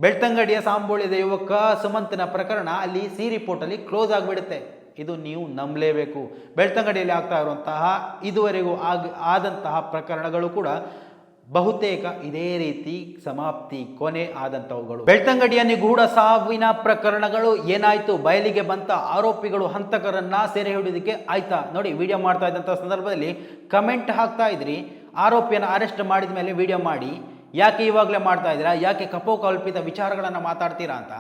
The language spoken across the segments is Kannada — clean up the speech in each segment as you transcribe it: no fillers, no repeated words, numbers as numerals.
ಬೆಳ್ತಂಗಡಿಯ ಸಾಂಬೋಳಿದ ಯುವಕ ಸುಮಂತನ ಪ್ರಕರಣ ಅಲ್ಲಿ ಸಿ ರಿಪೋರ್ಟಲ್ಲಿ ಕ್ಲೋಸ್ ಆಗಿಬಿಡುತ್ತೆ. ಇದು ನೀವು ನಂಬಲೇಬೇಕು. ಬೆಳ್ತಂಗಡಿಯಲ್ಲಿ ಆಗ್ತಾ ಇರುವಂತಹ ಇದುವರೆಗೂ ಆದಂತಹ ಪ್ರಕರಣಗಳು ಕೂಡ ಬಹುತೇಕ ಇದೇ ರೀತಿ ಸಮಾಪ್ತಿ ಕೊನೆ ಆದಂಥವುಗಳು. ಬೆಳ್ತಂಗಡಿಯ ನಿಗೂಢ ಸಾವಿನ ಪ್ರಕರಣಗಳು ಏನಾಯ್ತು, ಬಯಲಿಗೆ ಬಂತ ಆರೋಪಿಗಳು ಹಂತಕರನ್ನ ಸೆರೆ ಹಿಡಿಯೋದಕ್ಕೆ ಆಯ್ತಾ? ನೋಡಿ, ವಿಡಿಯೋ ಮಾಡ್ತಾ ಇದ್ದಂಥ ಸಂದರ್ಭದಲ್ಲಿ ಕಮೆಂಟ್ ಹಾಕ್ತಾ ಇದ್ರಿ, ಆರೋಪಿಯನ್ನು ಅರೆಸ್ಟ್ ಮಾಡಿದ ಮೇಲೆ ವಿಡಿಯೋ ಮಾಡಿ, ಯಾಕೆ ಇವಾಗಲೇ ಮಾಡ್ತಾ ಇದ್ದೀರಾ, ಯಾಕೆ ಕಪೋಕಲ್ಪಿತ ವಿಚಾರಗಳನ್ನು ಮಾತಾಡ್ತೀರಾ ಅಂತ.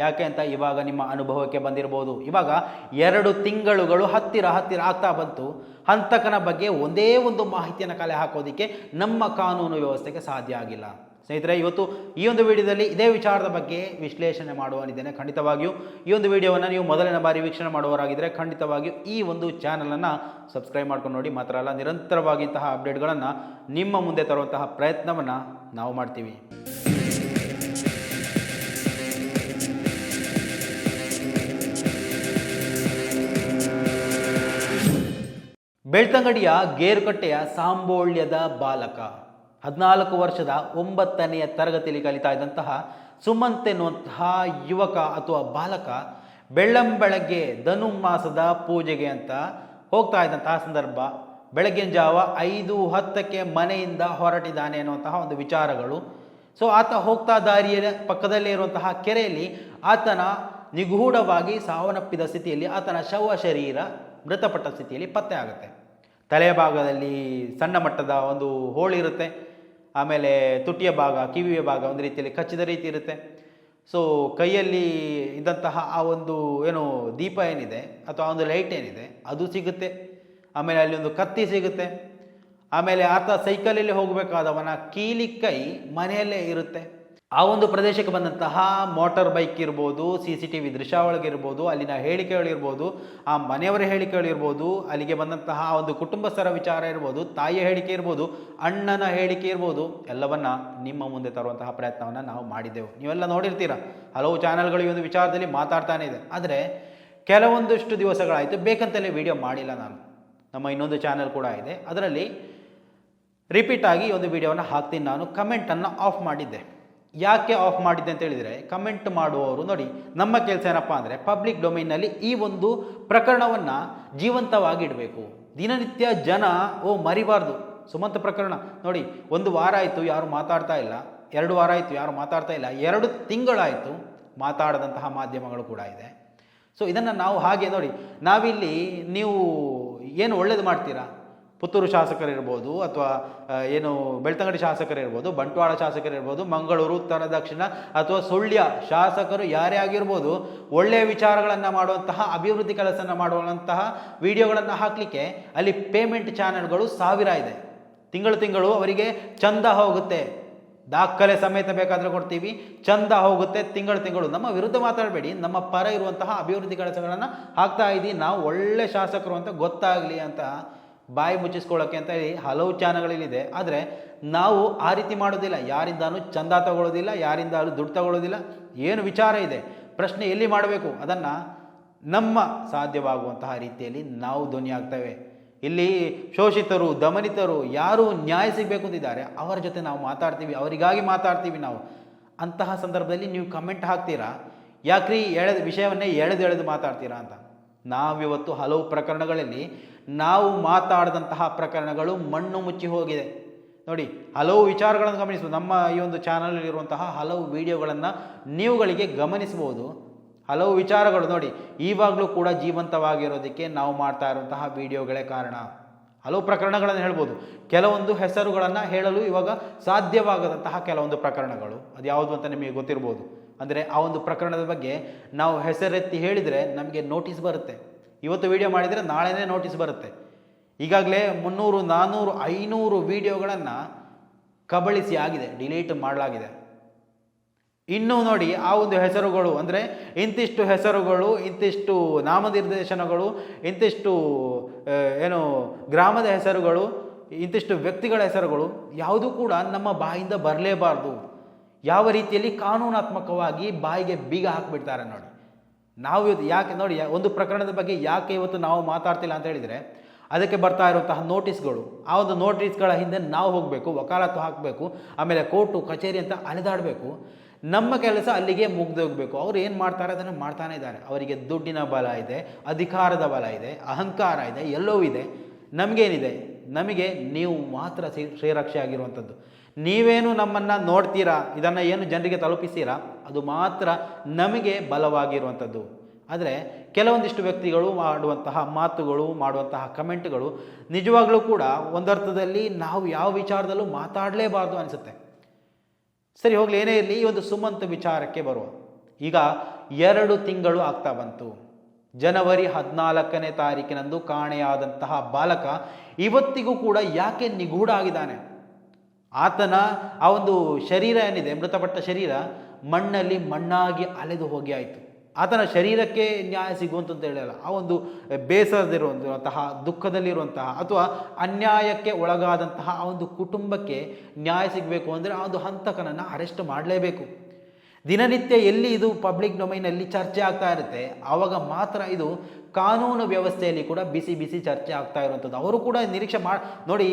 ಯಾಕೆ ಅಂತ ಇವಾಗ ನಿಮ್ಮ ಅನುಭವಕ್ಕೆ ಬಂದಿರಬಹುದು. ಇವಾಗ 2 ತಿಂಗಳುಗಳು ಹತ್ತಿರ ಆಗ್ತಾ ಬಂತು. ಹಂತಕನ ಬಗ್ಗೆ ಒಂದೇ ಒಂದು ಮಾಹಿತಿಯನ್ನು ಕಲೆ ಹಾಕೋದಕ್ಕೆ ನಮ್ಮ ಕಾನೂನು ವ್ಯವಸ್ಥೆಗೆ ಸಾಧ್ಯ ಆಗಿಲ್ಲ. ಸ್ನೇಹಿತರೆ, ಇವತ್ತು ಈ ಒಂದು ವಿಡಿಯೋದಲ್ಲಿ ಇದೇ ವಿಚಾರದ ಬಗ್ಗೆ ವಿಶ್ಲೇಷಣೆ ಮಾಡುವನಿದ್ದೇನೆ. ಖಂಡಿತವಾಗಿಯೂ ಈ ಒಂದು ವಿಡಿಯೋವನ್ನು ನೀವು ಮೊದಲನೇ ಬಾರಿ ವೀಕ್ಷಣೆ ಮಾಡುವವರಾಗಿದ್ದರೆ ಖಂಡಿತವಾಗಿಯೂ ಈ ಒಂದು ಚಾನಲನ್ನು ಸಬ್ಸ್ಕ್ರೈಬ್ ಮಾಡ್ಕೊಂಡು ನೋಡಿ. ಮಾತ್ರ ಅಲ್ಲ, ನಿರಂತರವಾಗಿ ಇಂತಹ ಅಪ್ಡೇಟ್ಗಳನ್ನು ನಿಮ್ಮ ಮುಂದೆ ತರುವಂತಹ ಪ್ರಯತ್ನವನ್ನು ನಾವು ಮಾಡ್ತೀವಿ. ಬೆಳ್ತಂಗಡಿಯ ಗೇರುಕಟ್ಟೆಯ ಸಾಂಬೋಳ್ಯದ ಬಾಲಕ 14 ವರ್ಷದ 9ನೇ ತರಗತಿಯಲ್ಲಿ ಕಲಿತಾ ಇದ್ದಂತಹ ಸುಮಂತ್ ಎನ್ನುವಂತಹ ಯುವಕ ಅಥವಾ ಬಾಲಕ ಬೆಳ್ಳಂಬೆಳಗ್ಗೆ ಧನುರ್ಮಾಸದ ಪೂಜೆಗೆ ಅಂತ ಹೋಗ್ತಾ ಇದ್ದಂತಹ ಸಂದರ್ಭ, ಬೆಳಗಿನ ಜಾವ 5:10ಕ್ಕೆ ಮನೆಯಿಂದ ಹೊರಟಿದ್ದಾನೆ ಅನ್ನುವಂತಹ ಒಂದು ವಿಚಾರಗಳು. ಸೊ ಆತ ಹೋಗ್ತಾ ದಾರಿಯ ಪಕ್ಕದಲ್ಲೇ ಇರುವಂತಹ ಕೆರೆಯಲ್ಲಿ ಆತನ ನಿಗೂಢವಾಗಿ ಸಾವನ್ನಪ್ಪಿದ ಸ್ಥಿತಿಯಲ್ಲಿ ಆತನ ಶವ ಶರೀರ ಮೃತಪಟ್ಟ ಸ್ಥಿತಿಯಲ್ಲಿ ಪತ್ತೆ ಆಗುತ್ತೆ. ತಲೆಯ ಭಾಗದಲ್ಲಿ ಸಣ್ಣ ಮಟ್ಟದ ಒಂದು ಹೋಳಿರುತ್ತೆ, ಆಮೇಲೆ ತುಟಿಯ ಭಾಗ, ಕಿವಿಯ ಭಾಗ ಒಂದು ರೀತಿಯಲ್ಲಿ ಕಚ್ಚಿದ ರೀತಿ ಇರುತ್ತೆ. ಸೊ ಕೈಯಲ್ಲಿ ಇದ್ದಂತಹ ಆ ಒಂದು ಏನು ದೀಪ ಏನಿದೆ ಅಥವಾ ಒಂದು ಲೈಟ್ ಏನಿದೆ ಅದು ಸಿಗುತ್ತೆ. ಆಮೇಲೆ ಅಲ್ಲಿ ಒಂದು ಕತ್ತಿ ಸಿಗುತ್ತೆ. ಆಮೇಲೆ ಆತ ಸೈಕಲಲ್ಲಿ ಹೋಗಬೇಕಾದವನ ಕೀಲಿ ಕೈ ಮನೆಯಲ್ಲೇ ಇರುತ್ತೆ. ಆ ಒಂದು ಪ್ರದೇಶಕ್ಕೆ ಬಂದಂತಹ ಮೋಟಾರ್ ಬೈಕ್ ಇರ್ಬೋದು, CCTV ದೃಶ್ಯಾವಳಿಗಿರ್ಬೋದು, ಅಲ್ಲಿನ ಹೇಳಿಕೆಗಳಿರ್ಬೋದು, ಆ ಮನೆಯವರ ಹೇಳಿಕೆಗಳಿರ್ಬೋದು, ಅಲ್ಲಿಗೆ ಬಂದಂತಹ ಒಂದು ಕುಟುಂಬಸ್ಥರ ವಿಚಾರ ಇರ್ಬೋದು, ತಾಯಿಯ ಹೇಳಿಕೆ ಇರ್ಬೋದು, ಅಣ್ಣನ ಹೇಳಿಕೆ ಇರ್ಬೋದು, ಎಲ್ಲವನ್ನ ನಿಮ್ಮ ಮುಂದೆ ತರುವಂತಹ ಪ್ರಯತ್ನವನ್ನು ನಾವು ಮಾಡಿದ್ದೆವು. ನೀವೆಲ್ಲ ನೋಡಿರ್ತೀರ, ಹಲವು ಚಾನೆಲ್ಗಳು ಈ ಒಂದು ವಿಚಾರದಲ್ಲಿ ಮಾತಾಡ್ತಾನೆ ಇದೆ. ಆದರೆ ಕೆಲವೊಂದಷ್ಟು ದಿವಸಗಳಾಯಿತು ಬೇಕಂತಲೇ ವಿಡಿಯೋ ಮಾಡಿಲ್ಲ ನಾನು. ನಮ್ಮ ಇನ್ನೊಂದು ಚಾನೆಲ್ ಕೂಡ ಇದೆ, ಅದರಲ್ಲಿ ರಿಪೀಟ್ ಆಗಿ ಈ ಒಂದು ವಿಡಿಯೋವನ್ನು ಹಾಕ್ತೀನಿ. ನಾನು ಕಮೆಂಟನ್ನು ಆಫ್ ಮಾಡಿದ್ದೆ. ಯಾಕೆ ಆಫ್ ಮಾಡಿದ್ದೆ ಅಂತ ಹೇಳಿದರೆ, ಕಮೆಂಟ್ ಮಾಡುವವರು ನೋಡಿ, ನಮ್ಮ ಕೆಲಸ ಏನಪ್ಪ ಅಂದರೆ ಪಬ್ಲಿಕ್ ಡೊಮೈನ್ನಲ್ಲಿ ಈ ಒಂದು ಪ್ರಕರಣವನ್ನು ಜೀವಂತವಾಗಿ ಇಡಬೇಕು. ದಿನನಿತ್ಯ ಜನ ಮರಿಬಾರ್ದು. ಸುಮಂತ್ ಪ್ರಕರಣ ನೋಡಿ, 1 ವಾರ ಆಯಿತು ಯಾರು ಮಾತಾಡ್ತಾ ಇಲ್ಲ, 2 ವಾರ ಆಯಿತು ಯಾರು ಮಾತಾಡ್ತಾ ಇಲ್ಲ, 2 ತಿಂಗಳಾಯಿತು ಮಾತಾಡದಂತಹ ಮಾಧ್ಯಮಗಳು ಕೂಡ ಇದೆ. ಸೊ ಇದನ್ನು ನಾವು ಹಾಗೆ ನೋಡಿ, ನಾವಿಲ್ಲಿ ನೀವು ಏನು ಒಳ್ಳೇದು ಮಾಡ್ತೀರಾ, ಪುತ್ತೂರು ಶಾಸಕರಿರ್ಬೋದು, ಅಥವಾ ಏನು ಬೆಳ್ತಂಗಡಿ ಶಾಸಕರಿರ್ಬೋದು, ಬಂಟ್ವಾಳ ಶಾಸಕರಿರ್ಬೋದು, ಮಂಗಳೂರು, ಉತ್ತರ ದಕ್ಷಿಣ ಅಥವಾ ಸುಳ್ಯ ಶಾಸಕರು ಯಾರೇ ಆಗಿರ್ಬೋದು, ಒಳ್ಳೆಯ ವಿಚಾರಗಳನ್ನು ಮಾಡುವಂತಹ, ಅಭಿವೃದ್ಧಿ ಕೆಲಸನ ಮಾಡುವಂತಹ ವಿಡಿಯೋಗಳನ್ನು ಹಾಕಲಿಕ್ಕೆ ಅಲ್ಲಿ ಪೇಮೆಂಟ್ ಚಾನೆಲ್ಗಳು 1000 ಇದೆ. ತಿಂಗಳು ಅವರಿಗೆ ಚಂದ ಹೋಗುತ್ತೆ, ದಾಖಲೆ ಸಮೇತ ಬೇಕಾದರೆ ಕೊಡ್ತೀವಿ, ಚಂದ ಹೋಗುತ್ತೆ ತಿಂಗಳು. ನಮ್ಮ ವಿರುದ್ಧ ಮಾತಾಡಬೇಡಿ, ನಮ್ಮ ಪರ ಇರುವಂತಹ ಅಭಿವೃದ್ಧಿ ಕೆಲಸಗಳನ್ನು ಹಾಕ್ತಾ ಇದ್ದೀವಿ, ನಾವು ಒಳ್ಳೆ ಶಾಸಕರು ಅಂತ ಗೊತ್ತಾಗಲಿ ಅಂತ ಬಾಯಿ ಮುಚ್ಚಿಸ್ಕೊಳ್ಳೋಕ್ಕೆ ಅಂತ ಹೇಳಿ ಹಲವು ಚಾನಲ್ಗಳಿದೆ. ಆದರೆ ನಾವು ಆ ರೀತಿ ಮಾಡೋದಿಲ್ಲ. ಯಾರಿಂದಾನು ಚಂದ ತಗೊಳ್ಳೋದಿಲ್ಲ, ಯಾರಿಂದಾನು ದುಡ್ಡು ತಗೊಳ್ಳೋದಿಲ್ಲ. ಏನು ವಿಚಾರ ಇದೆ, ಪ್ರಶ್ನೆ ಎಲ್ಲಿ ಮಾಡಬೇಕು, ಅದನ್ನು ನಮ್ಮ ಸಾಧ್ಯವಾಗುವಂತಹ ರೀತಿಯಲ್ಲಿ ನಾವು ಧ್ವನಿ ಆಗ್ತೇವೆ. ಇಲ್ಲಿ ಶೋಷಿತರು, ದಮನಿತರು ಯಾರು ನ್ಯಾಯ ಸಿಗಬೇಕು ಅಂತಿದ್ದಾರೆ ಅವರ ಜೊತೆ ನಾವು ಮಾತಾಡ್ತೀವಿ, ಅವರಿಗಾಗಿ ಮಾತಾಡ್ತೀವಿ ನಾವು. ಅಂತಹ ಸಂದರ್ಭದಲ್ಲಿ ನೀವು ಕಮೆಂಟ್ ಹಾಕ್ತೀರಾ, ಯಾಕ್ರಿ ವಿಷಯವನ್ನೇ ಎಳೆದು ಮಾತಾಡ್ತೀರಾ ಅಂತ. ನಾವಿವತ್ತು ಹಲವು ಪ್ರಕರಣಗಳಲ್ಲಿ ನಾವು ಮಾತಾಡಿದಂತಹ ಪ್ರಕರಣಗಳು ಮಣ್ಣು ಮುಚ್ಚಿ ಹೋಗಿದೆ. ನೋಡಿ, ಹಲವು ವಿಚಾರಗಳನ್ನು ಗಮನಿಸ್ಬೋದು. ನಮ್ಮ ಈ ಒಂದು ಚಾನಲಲ್ಲಿರುವಂತಹ ಹಲವು ವಿಡಿಯೋಗಳನ್ನು ನೀವುಗಳಿಗೆ ಗಮನಿಸ್ಬೋದು. ಹಲವು ವಿಚಾರಗಳು ನೋಡಿ, ಈವಾಗಲೂ ಕೂಡ ಜೀವಂತವಾಗಿರೋದಕ್ಕೆ ನಾವು ಮಾಡ್ತಾ ಇರುವಂತಹ ವಿಡಿಯೋಗಳೇ ಕಾರಣ. ಹಲವು ಪ್ರಕರಣಗಳನ್ನು ಹೇಳ್ಬೋದು. ಕೆಲವೊಂದು ಹೆಸರುಗಳನ್ನು ಹೇಳಲು ಇವಾಗ ಸಾಧ್ಯವಾಗದಂತಹ ಕೆಲವೊಂದು ಪ್ರಕರಣಗಳು, ಅದು ಯಾವುದು ಅಂತ ನಿಮಗೆ ಗೊತ್ತಿರ್ಬೋದು. ಅಂದರೆ ಆ ಒಂದು ಪ್ರಕರಣದ ಬಗ್ಗೆ ನಾವು ಹೆಸರೆತ್ತಿ ಹೇಳಿದರೆ ನಮಗೆ ನೋಟಿಸ್ ಬರುತ್ತೆ. ಇವತ್ತು ವಿಡಿಯೋ ಮಾಡಿದರೆ ನಾಳೆನೇ ನೋಟಿಸ್ ಬರುತ್ತೆ. ಈಗಾಗಲೇ 300, 400, 500 ವಿಡಿಯೋಗಳನ್ನು ಕಬಳಿಸಿ ಆಗಿದೆ, ಡಿಲೀಟ್ ಮಾಡಲಾಗಿದೆ. ಇನ್ನೂ ನೋಡಿ, ಆ ಒಂದು ಹೆಸರುಗಳು ಅಂದರೆ ಇಂತಿಷ್ಟು ಹೆಸರುಗಳು, ಇಂತಿಷ್ಟು ನಾಮನಿರ್ದೇಶನಗಳು, ಇಂತಿಷ್ಟು ಏನು ಗ್ರಾಮದ ಹೆಸರುಗಳು, ಇಂತಿಷ್ಟು ವ್ಯಕ್ತಿಗಳ ಹೆಸರುಗಳು ಯಾವುದೂ ಕೂಡ ನಮ್ಮ ಬಾಯಿಂದ ಬರಲೇಬಾರ್ದು. ಯಾವ ರೀತಿಯಲ್ಲಿ ಕಾನೂನಾತ್ಮಕವಾಗಿ ಬಾಯಿಗೆ ಬೀಗ ಹಾಕಿಬಿಡ್ತಾರೆ ನೋಡಿ. ನಾವು ಯಾಕೆ ನೋಡಿ, ಒಂದು ಪ್ರಕರಣದ ಬಗ್ಗೆ ಯಾಕೆ ಇವತ್ತು ನಾವು ಮಾತಾಡ್ತಿಲ್ಲ ಅಂತ ಹೇಳಿದರೆ, ಅದಕ್ಕೆ ಬರ್ತಾ ಇರುವಂತಹ ನೋಟಿಸ್ಗಳು, ಆ ಒಂದು ನೋಟಿಸ್ಗಳ ಹಿಂದೆ ನಾವು ಹೋಗಬೇಕು, ವಕಾಲತ್ತು ಹಾಕಬೇಕು, ಆಮೇಲೆ ಕೋರ್ಟು ಕಚೇರಿ ಅಂತ ಅಲೆದಾಡಬೇಕು. ನಮ್ಮ ಕೆಲಸ ಅಲ್ಲಿಗೆ ಮುಗ್ದೋಗ್ಬೇಕು. ಅವ್ರು ಏನು ಮಾಡ್ತಾರೆ ಅದನ್ನು ಮಾಡ್ತಾನೆ ಇದ್ದಾರೆ. ಅವರಿಗೆ ದುಡ್ಡಿನ ಬಲ ಇದೆ, ಅಧಿಕಾರದ ಬಲ ಇದೆ, ಅಹಂಕಾರ ಇದೆ, ಎಲ್ಲವೂ ಇದೆ. ನಮಗೇನಿದೆ? ನಮಗೆ ನೀವು ಮಾತ್ರ ಶ್ರೀರಕ್ಷೆ ಆಗಿರುವಂಥದ್ದು. ನೀವೇನು ನಮ್ಮನ್ನು ನೋಡ್ತೀರಾ, ಇದನ್ನು ಏನು ಜನರಿಗೆ ತಲುಪಿಸ್ತೀರಾ, ಅದು ಮಾತ್ರ ನಮಗೆ ಬಲವಾಗಿರುವಂಥದ್ದು. ಆದರೆ ಕೆಲವೊಂದಿಷ್ಟು ವ್ಯಕ್ತಿಗಳು ಮಾಡುವಂತಹ ಮಾತುಗಳು, ಮಾಡುವಂತಹ ಕಮೆಂಟ್ಗಳು ನಿಜವಾಗ್ಲೂ ಕೂಡ ಒಂದರ್ಥದಲ್ಲಿ ನಾವು ಯಾವ ವಿಚಾರದಲ್ಲೂ ಮಾತಾಡಲೇಬಾರ್ದು ಅನಿಸುತ್ತೆ. ಸರಿ, ಹೋಗಲಿ, ಏನೇ ಇರಲಿ. ಈ ಒಂದು ಸುಮಂತ್ ವಿಚಾರಕ್ಕೆ ಬರುವ. ಈಗ 2 ತಿಂಗಳು ಆಗ್ತಾ ಬಂತು. ಜನವರಿ 14ನೇ ತಾರೀಕಿನಂದು ಕಾಣೆಯಾದಂತಹ ಬಾಲಕ ಇವತ್ತಿಗೂ ಕೂಡ ಯಾಕೆ ನಿಗೂಢ ಆಗಿದ್ದಾನೆ? ಆತನ ಆ ಒಂದು ಶರೀರ ಏನಿದೆ, ಮೃತಪಟ್ಟ ಶರೀರ ಮಣ್ಣಲ್ಲಿ ಮಣ್ಣಾಗಿ ಅಲೆದು ಹೋಗಿ ಆಯಿತು. ಆತನ ಶರೀರಕ್ಕೆ ನ್ಯಾಯ ಸಿಗುವಂಥದ್ದು ಹೇಳಲ್ಲ. ಆ ಒಂದು ಬೇಸರದಿರುವಂತಹ, ದುಃಖದಲ್ಲಿರುವಂತಹ ಅಥವಾ ಅನ್ಯಾಯಕ್ಕೆ ಒಳಗಾದಂತಹ ಆ ಒಂದು ಕುಟುಂಬಕ್ಕೆ ನ್ಯಾಯ ಸಿಗಬೇಕು ಅಂದರೆ ಆ ಒಂದು ಹಂತಕನನ್ನು ಅರೆಸ್ಟ್ ಮಾಡಲೇಬೇಕು. ದಿನನಿತ್ಯ ಎಲ್ಲಿ ಇದು ಪಬ್ಲಿಕ್ ಡೊಮೈನಲ್ಲಿ ಚರ್ಚೆ ಆಗ್ತಾ ಇರುತ್ತೆ, ಆವಾಗ ಮಾತ್ರ ಇದು ಕಾನೂನು ವ್ಯವಸ್ಥೆಯಲ್ಲಿ ಕೂಡ ಬಿಸಿ ಬಿಸಿ ಚರ್ಚೆ ಆಗ್ತಾ ಇರುವಂಥದ್ದು. ಅವರು ಕೂಡ ನಿರೀಕ್ಷೆ ನೋಡಿ,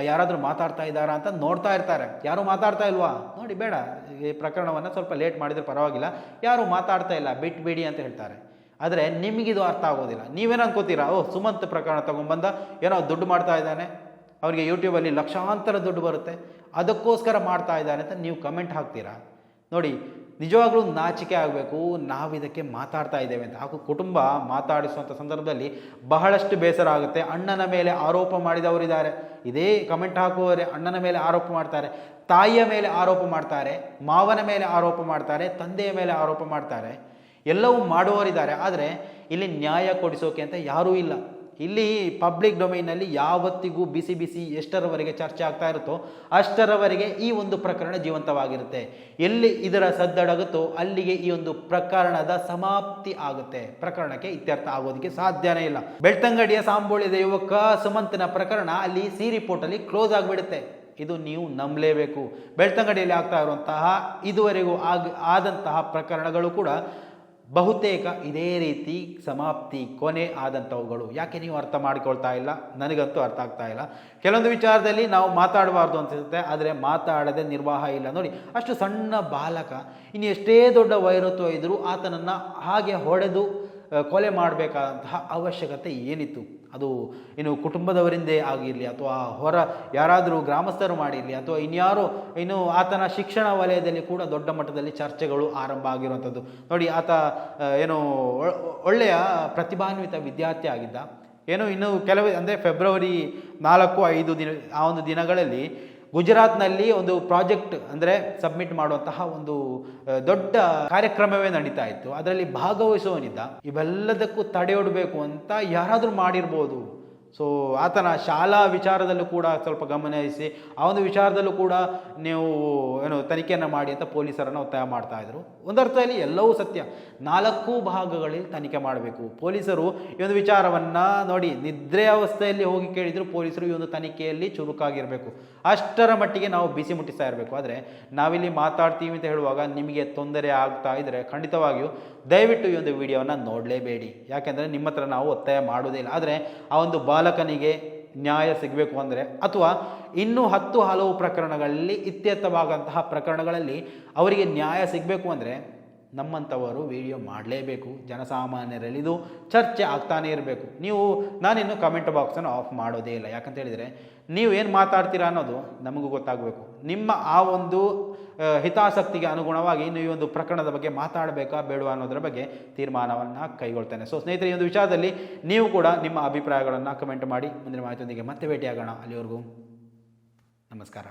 ಯಾರಾದರೂ ಮಾತಾಡ್ತಾ ಇದ್ದಾರಾ ಅಂತ ನೋಡ್ತಾ ಇರ್ತಾರೆ. ಯಾರು ಮಾತಾಡ್ತಾ ಇಲ್ವಾ ನೋಡಿ, ಬೇಡ, ಈ ಪ್ರಕರಣವನ್ನು ಸ್ವಲ್ಪ ಲೇಟ್ ಮಾಡಿದರೆ ಪರವಾಗಿಲ್ಲ, ಯಾರು ಮಾತಾಡ್ತಾ ಇಲ್ಲ, ಬಿಟ್ಬಿಡಿ ಅಂತ ಹೇಳ್ತಾರೆ. ಆದರೆ ನಿಮಗಿದು ಅರ್ಥ ಆಗೋದಿಲ್ಲ. ನೀವೇನು ಅನ್ಕೋತೀರಾ? ಸುಮಂತ್ ಪ್ರಕರಣ ತೊಗೊಂಡ್ಬಂದ ಏನೋ ದುಡ್ಡು ಮಾಡ್ತಾ ಇದ್ದಾನೆ, ಅವರಿಗೆ ಯೂಟ್ಯೂಬಲ್ಲಿ ಲಕ್ಷಾಂತರ ದುಡ್ಡು ಬರುತ್ತೆ, ಅದಕ್ಕೋಸ್ಕರ ಮಾಡ್ತಾ ಇದ್ದಾನೆ ಅಂತ ನೀವು ಕಮೆಂಟ್ ಹಾಕ್ತೀರಾ. ನೋಡಿ, ನಿಜವಾಗ್ಲೂ ನಾಚಿಕೆ ಆಗಬೇಕು. ನಾವಿದಕ್ಕೆ ಮಾತಾಡ್ತಾ ಇದ್ದೇವೆ ಅಂತ. ಹಾಗೂ ಕುಟುಂಬ ಮಾತಾಡಿಸುವಂಥ ಸಂದರ್ಭದಲ್ಲಿ ಬಹಳಷ್ಟು ಬೇಸರ ಆಗುತ್ತೆ. ಅಣ್ಣನ ಮೇಲೆ ಆರೋಪ ಮಾಡಿದವರಿದ್ದಾರೆ. ಇದೇ ಕಮೆಂಟ್ ಹಾಕುವವರೇ ಅಣ್ಣನ ಮೇಲೆ ಆರೋಪ ಮಾಡ್ತಾರೆ, ತಾಯಿಯ ಮೇಲೆ ಆರೋಪ ಮಾಡ್ತಾರೆ, ಮಾವನ ಮೇಲೆ ಆರೋಪ ಮಾಡ್ತಾರೆ, ತಂದೆಯ ಮೇಲೆ ಆರೋಪ ಮಾಡ್ತಾರೆ. ಎಲ್ಲವೂ ಮಾಡುವವರಿದ್ದಾರೆ. ಆದರೆ ಇಲ್ಲಿ ನ್ಯಾಯ ಕೊಡಿಸೋಕೆ ಅಂತ ಯಾರೂ ಇಲ್ಲ. ಇಲ್ಲಿ ಪಬ್ಲಿಕ್ ಡೊಮೈನಲ್ಲಿ ಯಾವತ್ತಿಗೂ ಬಿಸಿ ಬಿಸಿ ಎಷ್ಟರವರೆಗೆ ಚರ್ಚೆ ಆಗ್ತಾ ಇರುತ್ತೋ ಅಷ್ಟರವರೆಗೆ ಈ ಒಂದು ಪ್ರಕರಣ ಜೀವಂತವಾಗಿರುತ್ತೆ. ಎಲ್ಲಿ ಇದರ ಸದ್ದಡಗುತ್ತೋ ಅಲ್ಲಿಗೆ ಈ ಒಂದು ಪ್ರಕರಣದ ಸಮಾಪ್ತಿ ಆಗುತ್ತೆ. ಪ್ರಕರಣಕ್ಕೆ ಇತ್ಯರ್ಥ ಆಗೋದಕ್ಕೆ ಸಾಧ್ಯನೇ ಇಲ್ಲ. ಬೆಳ್ತಂಗಡಿಯ ಸಾಂಬೋಳ್ಯದ ಯುವಕ ಸುಮಂತ್ನ ಪ್ರಕರಣ ಅಲ್ಲಿ ಸಿ ರಿಪೋರ್ಟಲ್ಲಿ ಕ್ಲೋಸ್ ಆಗಿಬಿಡುತ್ತೆ. ಇದು ನೀವು ನಂಬಲೇಬೇಕು. ಬೆಳ್ತಂಗಡಿಯಲ್ಲಿ ಆಗ್ತಾ ಇರುವಂತಹ ಇದುವರೆಗೂ ಆದಂತಹ ಪ್ರಕರಣಗಳು ಕೂಡ ಬಹುತೇಕ ಇದೇ ರೀತಿ ಸಮಾಪ್ತಿ, ಕೊನೆ ಆದಂಥವುಗಳು. ಯಾಕೆ ನೀವು ಅರ್ಥ ಮಾಡಿಕೊಳ್ತಾ ಇಲ್ಲ? ನನಗಂತೂ ಅರ್ಥ ಆಗ್ತಾ ಇಲ್ಲ. ಕೆಲವೊಂದು ವಿಚಾರದಲ್ಲಿ ನಾವು ಮಾತಾಡಬಾರ್ದು ಅನಿಸುತ್ತೆ, ಆದರೆ ಮಾತಾಡದೆ ನಿರ್ವಾಹ ಇಲ್ಲ. ನೋಡಿ, ಅಷ್ಟು ಸಣ್ಣ ಬಾಲಕ, ಇನ್ನು ಎಷ್ಟೇ ದೊಡ್ಡ ವೈರತ್ವ ಇದ್ದರೂ ಆತನನ್ನು ಹಾಗೆ ಹೊಡೆದು ಕೊಲೆ ಮಾಡಬೇಕಾದಂತಹ ಅವಶ್ಯಕತೆ ಏನಿತ್ತು? ಅದು ಇನ್ನು ಕುಟುಂಬದವರಿಂದೇ ಆಗಿರಲಿ, ಅಥವಾ ಹೊರ ಯಾರಾದರೂ ಗ್ರಾಮಸ್ಥರು ಮಾಡಿರಲಿ, ಅಥವಾ ಇನ್ಯಾರೋ ಇನ್ನು ಆತನ ಶಿಕ್ಷಣ ವಲಯದಲ್ಲಿ ಕೂಡ ದೊಡ್ಡ ಮಟ್ಟದಲ್ಲಿ ಚರ್ಚೆಗಳು ಆರಂಭ ಆಗಿರುವಂಥದ್ದು. ನೋಡಿ, ಆತ ಏನು ಒಳ್ಳೆಯ ಪ್ರತಿಭಾನ್ವಿತ ವಿದ್ಯಾರ್ಥಿ ಆಗಿದ್ದ. ಏನು ಇನ್ನು ಅಂದರೆ ಫೆಬ್ರವರಿ 4-5 ದಿನ ಆ ಒಂದು ದಿನಗಳಲ್ಲಿ ಗುಜರಾತ್ನಲ್ಲಿ ಒಂದು ಪ್ರಾಜೆಕ್ಟ್ ಅಂದರೆ ಸಬ್ಮಿಟ್ ಮಾಡುವಂತಹ ಒಂದು ದೊಡ್ಡ ಕಾರ್ಯಕ್ರಮವೇ ನಡೀತಾ ಇತ್ತು. ಅದರಲ್ಲಿ ಭಾಗವಹಿಸುವವನಿದ್ದ. ಇವೆಲ್ಲದಕ್ಕೂ ತಡೆಯೊಡ್ಬೇಕು ಅಂತ ಯಾರಾದರೂ ಮಾಡಿರ್ಬೋದು. ಸೊ ಆತನ ಶಾಲಾ ವಿಚಾರದಲ್ಲೂ ಕೂಡ ಸ್ವಲ್ಪ ಗಮನಿಸಿ, ಆ ಒಂದು ವಿಚಾರದಲ್ಲೂ ಕೂಡ ನೀವು ತನಿಖೆಯನ್ನು ಮಾಡಿ ಅಂತ ಪೊಲೀಸರನ್ನು ಒತ್ತಾಯ ಮಾಡ್ತಾಯಿದ್ರು. ಒಂದರ್ಥದಲ್ಲಿ ಎಲ್ಲವೂ ಸತ್ಯ. 4 ಭಾಗಗಳಲ್ಲಿ ತನಿಖೆ ಮಾಡಬೇಕು. ಪೊಲೀಸರು ಈ ಒಂದು ವಿಚಾರವನ್ನು ನೋಡಿ, ನಿದ್ರೆ ಅವಸ್ಥೆಯಲ್ಲಿ ಹೋಗಿ ಕೇಳಿದ್ರು ಪೊಲೀಸರು ಈ ಒಂದು ತನಿಖೆಯಲ್ಲಿ ಚುರುಕಾಗಿರಬೇಕು. ಅಷ್ಟರ ಮಟ್ಟಿಗೆ ನಾವು ಬಿಸಿ ಮುಟ್ಟಿಸ್ತಾ ಇರಬೇಕು. ಆದರೆ ನಾವಿಲ್ಲಿ ಮಾತಾಡ್ತೀವಿ ಅಂತ ಹೇಳುವಾಗ ನಿಮಗೆ ತೊಂದರೆ ಆಗ್ತಾ ಇದ್ದರೆ ಖಂಡಿತವಾಗಿಯೂ ದಯವಿಟ್ಟು ಈ ಒಂದು ವಿಡಿಯೋವನ್ನು ನೋಡಲೇಬೇಡಿ. ಯಾಕೆಂದರೆ ನಿಮ್ಮ ಹತ್ರ ನಾವು ಒತ್ತಾಯ ಮಾಡೋದೇ ಇಲ್ಲ. ಆದರೆ ಆ ಒಂದು ಬಾಲಕನಿಗೆ ನ್ಯಾಯ ಸಿಗಬೇಕು ಅಂದರೆ, ಅಥವಾ ಇನ್ನೂ 10 ಹಲವು ಪ್ರಕರಣಗಳಲ್ಲಿ ಇತ್ಯರ್ಥವಾದಂತಹ ಪ್ರಕರಣಗಳಲ್ಲಿ ಅವರಿಗೆ ನ್ಯಾಯ ಸಿಗಬೇಕು ಅಂದರೆ ನಮ್ಮಂಥವರು ವಿಡಿಯೋ ಮಾಡಲೇಬೇಕು. ಜನಸಾಮಾನ್ಯರಲ್ಲಿ ಇದು ಚರ್ಚೆ ಆಗ್ತಾನೇ ಇರಬೇಕು. ನಾನಿನ್ನು ಕಮೆಂಟ್ ಬಾಕ್ಸನ್ನು ಆಫ್ ಮಾಡೋದೇ ಇಲ್ಲ. ಯಾಕಂತ ಹೇಳಿದರೆ ನೀವು ಏನು ಮಾತಾಡ್ತೀರಾ ಅನ್ನೋದು ನಮಗೂ ಗೊತ್ತಾಗಬೇಕು. ನಿಮ್ಮ ಆ ಒಂದು ಹಿತಾಸಕ್ತಿಗೆ ಅನುಗುಣವಾಗಿ ನೀವು ಈ ಒಂದು ಪ್ರಕರಣದ ಬಗ್ಗೆ ಮಾತಾಡಬೇಕಾ ಬೇಡವಾ ಅನ್ನೋದರ ಬಗ್ಗೆ ತೀರ್ಮಾನವನ್ನು ಕೈಗೊಳ್ತೇನೆ. ಸೊ ಸ್ನೇಹಿತರೆ, ಈ ಒಂದು ವಿಚಾರದಲ್ಲಿ ನೀವು ಕೂಡ ನಿಮ್ಮ ಅಭಿಪ್ರಾಯಗಳನ್ನು ಕಮೆಂಟ್ ಮಾಡಿ. ಮುಂದಿನ ಮಾಹಿತಿಯೊಂದಿಗೆ ಮತ್ತೆ ಭೇಟಿಯಾಗೋಣ. ಅಲ್ಲಿವರೆಗೂ ನಮಸ್ಕಾರ.